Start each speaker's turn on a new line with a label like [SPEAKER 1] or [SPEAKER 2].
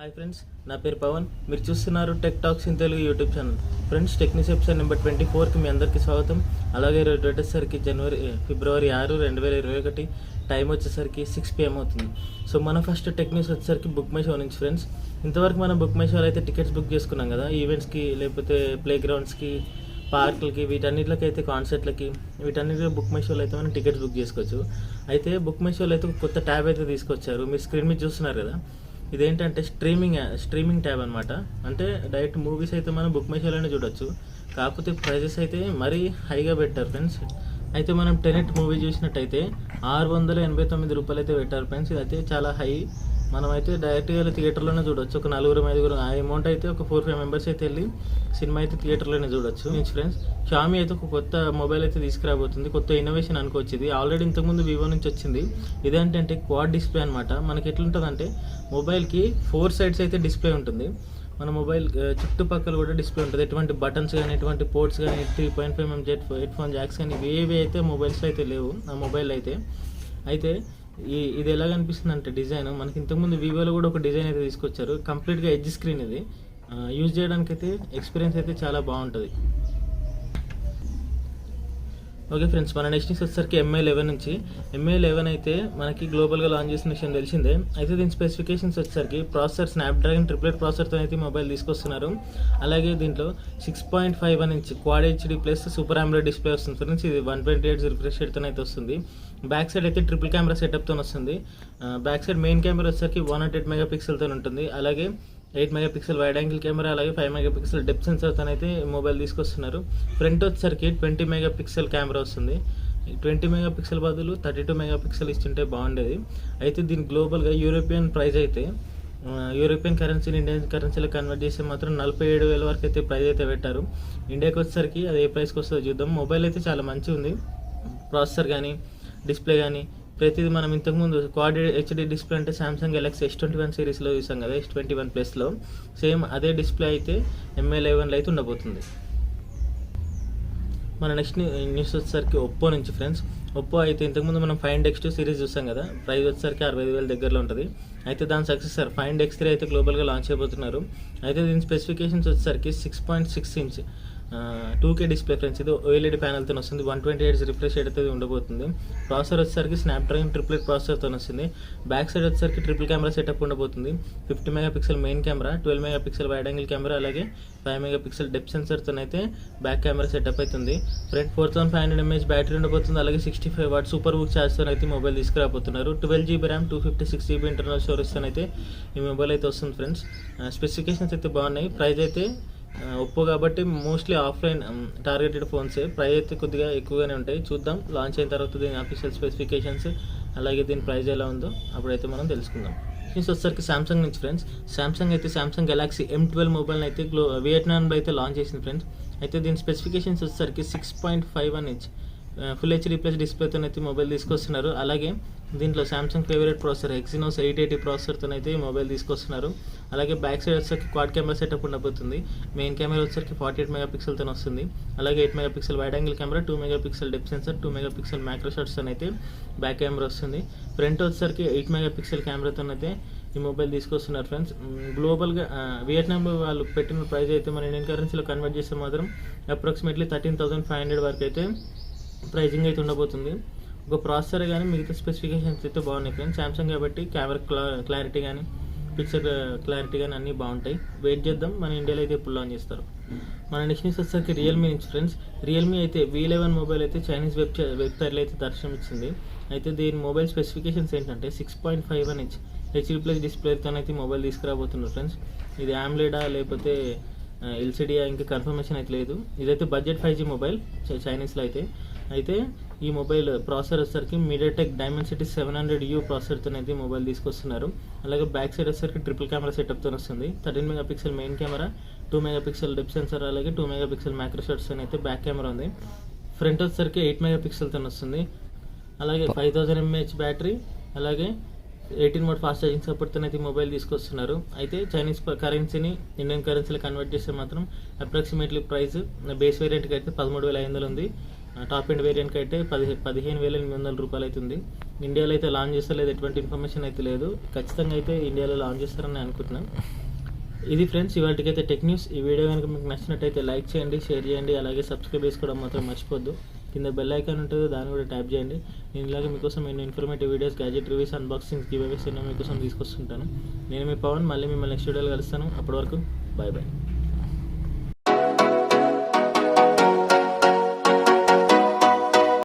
[SPEAKER 1] Hi friends, నా పేరు పవన్. మీరు చూస్తున్నారు tech talks in Telugu YouTube channel. Friends, technics episode number 24కి మీ అందరికీ స్వాగతం. అలాగే ఈరోజు వచ్చేసరికి ఫిబ్రవరి 6, 2021. టైం వచ్చేసరికి 6 PM అవుతుంది. సో మన ఫస్ట్ టెక్నిక్స్ వచ్చేసరికి బుక్ మై షో నుంచి. ఫ్రెండ్స్, ఇంతవరకు మనం బుక్ మై షోలో అయితే టికెట్స్ బుక్ చేసుకున్నాం కదా, ఈవెంట్స్కి లేకపోతే ప్లే గ్రౌండ్స్కి, పార్కులకి, వీటన్నిటికి అయితే కాన్సర్ట్లకి, వీటన్నిటిలో బుక్ మై షోలో అయితే మనం టికెట్స్ బుక్ చేసుకోవచ్చు. అయితే బుక్ మై షోలో అయితే ఒక కొత్త ట్యాబ్ అయితే తీసుకొచ్చారు. మీరు స్క్రీన్ మీద చూస్తున్నారు కదా, ఇదేంటంటే స్ట్రీమింగ్ ట్యాబ్ అనమాట. అంటే డైరెక్ట్ మూవీస్ అయితే మనం బుక్ మై షోలోనే చూడొచ్చు. కాకపోతే ప్రైజెస్ అయితే మరీ హైగా పెట్టారు ఫ్రెండ్స్. అయితే మనం టెనెట్ మూవీ చూసినట్టయితే 689 రూపాయలు అయితే పెట్టారు ఫ్రెండ్స్. ఇదైతే చాలా హై. మనమైతే డైరెక్ట్గా వెళ్ళి థియేటర్లోనే చూడొచ్చు. ఒక 4-5 ఆ అమౌంట్ అయితే ఒక 4-5 మెంబర్స్ అయితే వెళ్ళి సినిమా అయితే థియేటర్లోనే చూడొచ్చు. ఫ్రెండ్స్, షామీ అయితే ఒక కొత్త మొబైల్ అయితే తీసుకురాబోతుంది. కొత్త ఇన్నోవేషన్ అనుకోవచ్చు. ఇది ఆల్రెడీ ఇంతకుముందు వివో నుంచి వచ్చింది. ఇదేంటంటే క్వాడ్ డిస్ప్లే అనమాట. మనకి ఎట్లుంటుందంటే మొబైల్కి 4 sides అయితే డిస్ప్లే ఉంటుంది. మన మొబైల్ చుట్టుపక్కల కూడా డిస్ప్లే ఉంటుంది. ఎటువంటి బటన్స్ కానీ, ఎటువంటి పోర్ట్స్ కానీ, 3.5mm హెడ్ ఫోన్ జాక్స్ కానీ ఇవేవి అయితే మొబైల్స్లో అయితే లేవు ఆ మొబైల్ అయితే ఇది ఎలా కనిపిస్తుంది అంటే డిజైన్ మనకి ఇంతకుముందు వివోలో కూడా ఒక డిజైన్ అయితే తీసుకొచ్చారు. కంప్లీట్గా ఎడ్జ్ స్క్రీన్. ఇది యూజ్ చేయడానికి అయితే ఎక్స్పీరియన్స్ అయితే చాలా బాగుంటుంది. ఓకే ఫ్రెండ్స్, మన నెక్స్ట్ న్యూస్ వచ్చేసరికి MI11 నుంచి. MI11 అయితే మనకి గ్లోబల్గా లాంచ్ చేసిన విషయం తెలిసిందే. అయితే దీని స్పెసిఫికేషన్స్ వచ్చేసరికి ప్రాసెసర్ స్నాప్డ్రాగన్ 888 ప్రాసెసర్తో అయితే మొబైల్ తీసుకొస్తున్నారు. అలాగే దీంట్లో 6.51 inch quad HD plus super AMOLED display వస్తుంది ఫ్రెండ్స్. ఇది 128 రిఫ్రెష్ రేట్తో అయితే వస్తుంది. బ్యాక్ సైడ్ అయితే ట్రిపుల్ కెమెరా సెటప్తో వస్తుంది. బ్యాక్ సైడ్ మెయిన్ కెమెరా వచ్చేసరికి 108 మెగాపిక్సెల్తో ఉంటుంది. అలాగే 8 మెగాపిక్సెల్ వైడ్ యాంగిల్ కెమెరా, అలాగే 5 మెగాపిక్సెల్ డెప్త్ సెన్సర్తో అయితే మొబైల్ తీసుకొస్తున్నారు. ఫ్రంట్ వచ్చేసరికి 20 మెగాపిక్సెల్ కెమెరా వస్తుంది. 20 మెగాపిక్సెల్ బదులు 32 మెగాపిక్సెల్ ఇస్తుంటే బాగుండేది. అయితే దీని గ్లోబల్గా యూరోపియన్ ప్రైస్ అయితే యూరోపియన్ కరెన్సీని ఇండియన్ కరెన్సీలో కన్వర్ట్ చేస్తే మాత్రం 47,000 వరకు అయితే ప్రైస్ అయితే పెట్టారు. ఇండియాకి వచ్చేసరికి అది ఏ ప్రైస్కి వస్తుందో చూద్దాం. మొబైల్ అయితే చాలా మంచిగా ఉంది. ప్రాసెసర్ కానీ, డిస్ప్లే కానీ ప్రతిదీ. మనం ఇంతకుముందు క్వాడ్ HD డిస్ప్లే అంటే సామ్సంగ్ గెలాక్సీ S21 సిరీస్లో చూసాం కదా, S21 ప్లస్లో సేమ్ అదే డిస్ప్లే అయితే MI11లో అయితే ఉండబోతుంది. మన నెక్స్ట్ న్యూస్ వచ్చేసరికి ఒప్పో నుంచి ఫ్రెండ్స్. ఒప్పో అయితే ఇంతకుముందు మనం Find X2 సిరీస్ చూసాం కదా, ప్రైస్ వచ్చేసరికి 65,000 దగ్గరలో ఉంటుంది. అయితే దాని సక్సెసర్ Find X3 అయితే గ్లోబల్గా లాంచ్ అయిపోతున్నారు. అయితే దీని స్పెసిఫికేషన్స్ వచ్చేసరికి 6.6 ఇంచ్ 2K డిస్ప్లే ఫ్రెండ్స్. ఇది OLED ప్యానల్తో వస్తుంది. 128 రిఫ్రెష్ రేట్ అయితే ఉండబోతుంది. ప్రాసెసర్ వచ్చేసరికి స్నాప్డ్రాగన్ 888 ప్రాసెసర్తో వస్తుంది. బ్యాక్ సైడ్ వచ్చేసరికి ట్రిపుల్ కెమెరా సెటప్ ఉండబోతుంది. 50 megapixel main camera, 12 megapixel wide angle camera, అలాగే 5 మెగాపిక్సెల్ డెప్త్ సెన్సర్తో అయితే బ్యాక్ కెమెరా సెటప్ అవుతుంది. ఫ్రంట్ 4500 mAh బ్యాటరీ ఉండబోతుంది. అలాగే 65 వాట్ సూపర్ బుక్ ఛార్జ్తో అయితే మొబైల్ తీసుకురాబోతున్నారు. 12GB ర్యామ్, 256GB ఇంటర్నల్ స్టోరేజ్తో అయితే ఈ మొబైల్ అయితే వస్తుంది ఫ్రెండ్స్. స్పెసిఫికేషన్స్ అయితే బాగున్నాయి. ప్రైస్ అయితే ఒప్పో కాబట్టి మోస్ట్లీ ఆఫ్లైన్ టార్గెటెడ్ ఫోన్సే. ప్రైస్ అయితే కొద్దిగా ఎక్కువగానే ఉంటాయి. చూద్దాం లాంచ్ అయిన తర్వాత దీని అఫీషియల్ స్పెసిఫికేషన్స్, అలాగే దీని ప్రైస్ ఎలా ఉందో అప్పుడైతే మనం తెలుసుకుందాం. న్యూస్ వచ్చేసరికి సామ్సంగ్ నుంచి ఫ్రెండ్స్. సామ్సంగ్ గెలాక్సీ M12 మొబైల్ని అయితే వియట్నాంలో అయితే లాంచ్ చేసింది ఫ్రెండ్స్. అయితే దీని స్పెసిఫికేషన్స్ వచ్చేసరికి 6.51 ఇంచ్ ఫుల్ HD ప్లస్ డిస్ప్లేతో అయితే మొబైల్ తీసుకొస్తున్నారు. అలాగే దీంట్లో సామ్సంగ్ ఫేవరెట్ ప్రాసెసర్ Exynos 880 ప్రాసెసర్తో అయితే మొబైల్ తీసుకొస్తున్నారు. అలాగే బ్యాక్ సైడ్ వచ్చేసరికి క్వాడ్ కెమెరా సెటప్ ఉండబోతుంది. మెయిన్ కెమెరా వచ్చేసరికి 48 మెగాపిక్సెల్తో వస్తుంది. అలాగే 8 megapixel wide angle camera, 2 megapixel depth sensor, 2 megapixel micro షాట్స్తో అయితే బ్యాక్ కెమెరా వస్తుంది. ఫ్రంట్ వచ్చేసరికి 8 మెగాపిక్సెల్ కెమెరాతో అయితే ఈ మొబైల్ తీసుకొస్తున్నారు ఫ్రెండ్స్. గ్లోబల్గా వియట్నాంలో వాళ్ళు పెట్టిన ప్రైస్ అయితే మన ఇండియన్ కరెన్సీలో కన్వర్ట్ చేస్తే మాత్రం అప్రాక్సిమేట్లీ 13,500 వరకు అయితే ప్రైజింగ్ అయితే ఉండబోతుంది. ఒక ప్రాసెసర్ కానీ మిగతా స్పెసిఫికేషన్స్ అయితే బాగున్నాయి ఫ్రెండ్స్. సామ్సంగ్ కాబట్టి కెమెరా క్లారిటీ కానీ, పిక్చర్ క్లారిటీ కానీ అన్నీ బాగుంటాయి. వెయిట్ చేద్దాం, మన ఇండియాలో అయితే ఎప్పుడు లాంచ్ చేస్తారు. మన నెక్స్ట్ న్యూస్ వచ్చేసరికి రియల్మీ నుంచి ఫ్రెండ్స్. రియల్మీ అయితే V11 మొబైల్ అయితే చైనీస్ వెబ్సైట్లో అయితే దర్శనం ఇచ్చింది. అయితే దీని మొబైల్ స్పెసిఫికేషన్స్ ఏంటంటే 6.51 ఇంచ్ HD ప్లస్ డిస్ప్లేతో అయితే మొబైల్ తీసుకురాబోతున్నారు ఫ్రెండ్స్. ఇది AMOLED లేకపోతే LCD ఇంకా కన్ఫర్మేషన్ అయితే లేదు. ఇదైతే బడ్జెట్ 5G మొబైల్ చైనీస్లో అయితే ఈ మొబైల్ ప్రాసెసర్ వచ్చేసరికి MediaTek Dimensity 700U ప్రాసెసర్తో అయితే మొబైల్ తీసుకొస్తున్నారు. అలాగే బ్యాక్ సైడ్ వచ్చేసరికి ట్రిపుల్ కెమెరా సెటప్తో వస్తుంది. 13 megapixel main camera, 2 megapixel depth sensor, అలాగే 2 మెగాపిక్సెల్ మైక్రో షాట్స్తో అయితే బ్యాక్ కెమెరా ఉంది. ఫ్రంట్ వచ్చేసరికి 8 మెగాపిక్సెల్తో వస్తుంది. అలాగే 5000 mAh బ్యాటరీ, అలాగే 18 వాట్ ఫాస్ట్ ఛార్జింగ్ సపోర్ట్తో అయితే మొబైల్ తీసుకొస్తున్నారు. అయితే చైనీస్ కరెన్సీని ఇండియన్ కరెన్సీలో కన్వర్ట్ చేస్తే మాత్రం అప్రాక్సిమేట్లీ ప్రైస్ బేస్ వేరియంట్కి అయితే 13,500 ఉంది. టాప్ ఎండ్ వేరియంట్కి అయితే 15,800 రూపాయలు అవుతుంది. ఇండియాలో అయితే లాంచ్ చేస్తలేదు, ఎటువంటి ఇన్ఫర్మేషన్ అయితే లేదు. ఖచ్చితంగా అయితే ఇండియాలో లాంచ్ చేస్తారని అనుకుంటున్నాను. ఇది ఫ్రెండ్స్ ఇవాళకైతే టెక్ న్యూస్. ఈ వీడియో కనుక మీకు నచ్చినట్టయితే లైక్ చేయండి, షేర్ చేయండి, అలాగే సబ్స్క్రైబ్ చేసుకోవడం మాత్రం మర్చిపోద్దు. కింద బెల్ ఐకాన్ ఉంటుంది, దాన్ని కూడా ట్యాప్ చేయండి. నేను ఇలాగే మీకోసం ఎన్నో informative videos, gadget reviews, unboxings, giveaways ఎన్నో మీకోసం తీసుకొస్తుంటాను. నేను మీ పవన్. మళ్ళీ మిమ్మల్ని నెక్స్ట్ వీడియోలో కలుస్తాను. అప్పటి వరకు బాయ్ బాయ్.